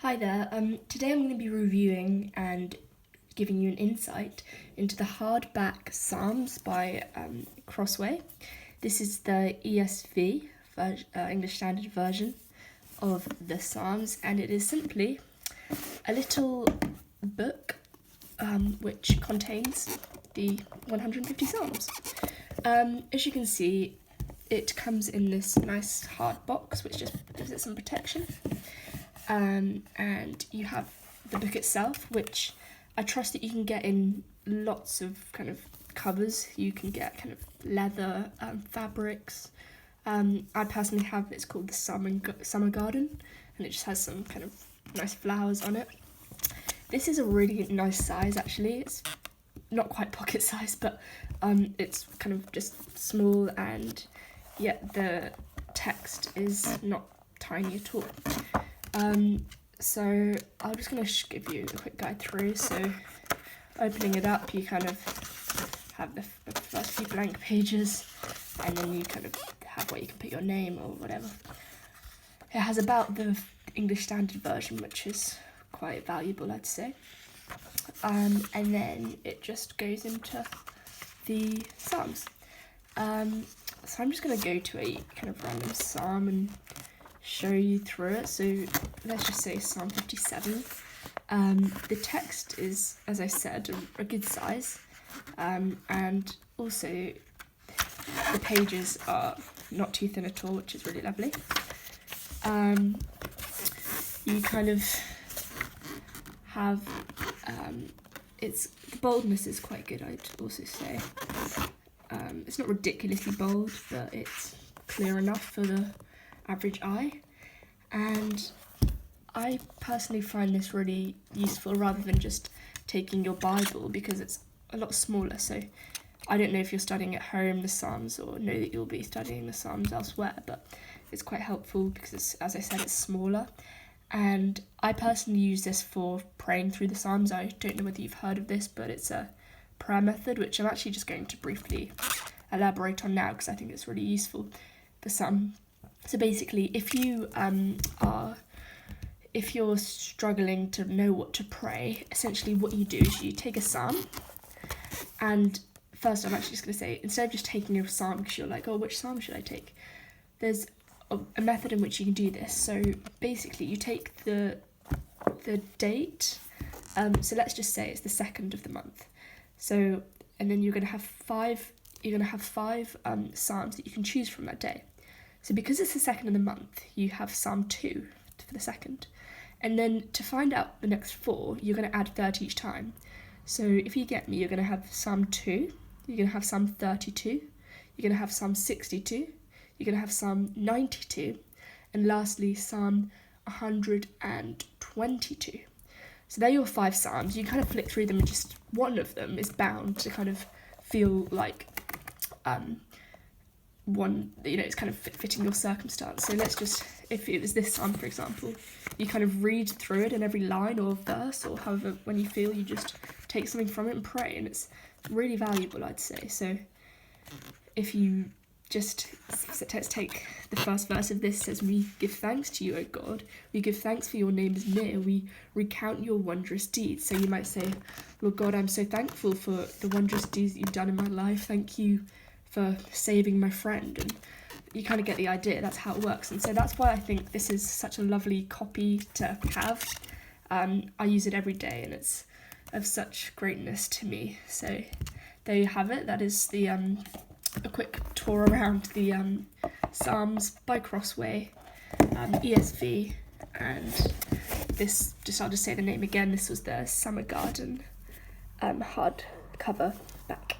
Hi there. Today I'm going to be reviewing and giving you an insight into the hardback Psalms by Crossway. This is the ESV, English Standard Version of the Psalms, and it is simply a little book which contains the 150 Psalms. As you can see, it comes in this nice hard box which just gives it some protection. And you have the book itself, which I trust that you can get in lots of kind of covers. You can get kind of leather, fabrics. I personally have, it's called the Summer Garden, and it just has some kind of nice flowers on it. This is a really nice size actually. It's not quite pocket size, but it's kind of just small, and yet the text is not tiny at all. So I'm just going to give you a quick guide through. So opening it up, you kind of have the first few blank pages, and then you kind of have where you can put your name or whatever. It has about the English Standard Version, which is quite valuable, I'd say. And then it just goes into the Psalms. So I'm just going to go to a kind of random Psalm and show you through it. So let's just say Psalm 57. The text is, as I said, a good size, and also the pages are not too thin at all, which is really lovely. You kind of have the boldness is quite good, I'd also say. It's not ridiculously bold, but it's clear enough for the average eye, and I personally find this really useful rather than just taking your Bible, because it's a lot smaller. So I don't know if you're studying at home the Psalms or know that you'll be studying the Psalms elsewhere, but it's quite helpful because it's, as I said, it's smaller. And I personally use this for praying through the Psalms. I don't know whether you've heard of this, but it's a prayer method which I'm actually just going to briefly elaborate on now because I think it's really useful for some. So basically, if you're struggling to know what to pray, essentially what you do is you take a psalm, and first I'm actually just going to say, instead of just taking a psalm because you're like, oh, which psalm should I take? There's a method in which you can do this. So basically, you take the date. So let's just say it's the 2nd of the month. So, and then you're going to have five psalms that you can choose from that day. So because it's the 2nd of the month, you have Psalm 2 for the 2nd. And then to find out the next 4, you're going to add 30 each time. So if you get me, you're going to have Psalm 2, you're going to have Psalm 32, you're going to have Psalm 62, you're going to have Psalm 92, and lastly Psalm 122. So they're your 5 psalms. You kind of flick through them, and just one of them is bound to kind of feel like one, it's kind of fitting your circumstance. So let's just, if it was this psalm, for example, you kind of read through it, and every line or verse, or however, when you feel, you just take something from it and pray, and it's really valuable, I'd say. So if you just, let's take the first verse of this. Says, we give thanks to you, O God, we give thanks for your name is near, we recount your wondrous deeds. So you might say, Lord God, I'm so thankful for the wondrous deeds that you've done in my life. Thank you for saving my friend. And you kind of get the idea. That's how it works. And so that's why I think this is such a lovely copy to have. I use it every day, and it's of such greatness to me. So there you have it. That is the a quick tour around the Psalms by Crossway ESV, and this, I'll just say the name again, this was the Summer Garden hardcover back.